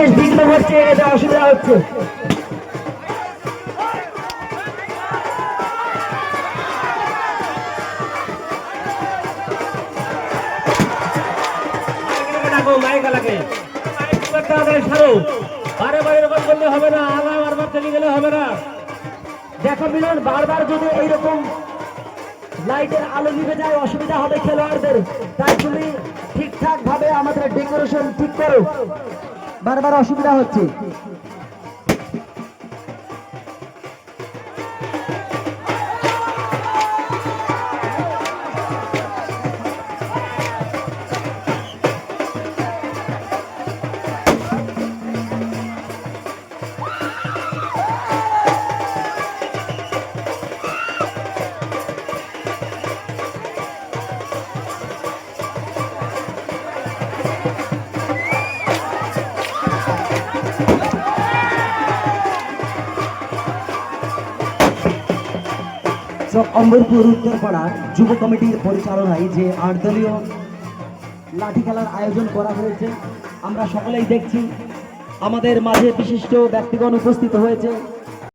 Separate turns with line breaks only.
বিশেষ বিঘ্ন ঘটছে, এটা অসুবিধা হচ্ছে। হবে না, বারবার চলে গেলে হবে না। দেখো মিলন, বারবার যদি এইরকম লাইটের আলো নিভে যায় অসুবিধা হবে খেলোয়াড়দের, তাই তুমি ঠিকঠাক ভাবে আমাদের ডেকোরেশন ঠিক করো, বারবার অসুবিধা হচ্ছে। অম্বরপুর উত্তরপাড়ার যুব কমিটির পরিচালনায় যে ৮ দলীয় লাঠি খেলার আয়োজন করা হয়েছে, আমরা সকলেই দেখছি। আমাদের মাঝে বিশিষ্ট ব্যক্তিগণ উপস্থিত হয়েছে।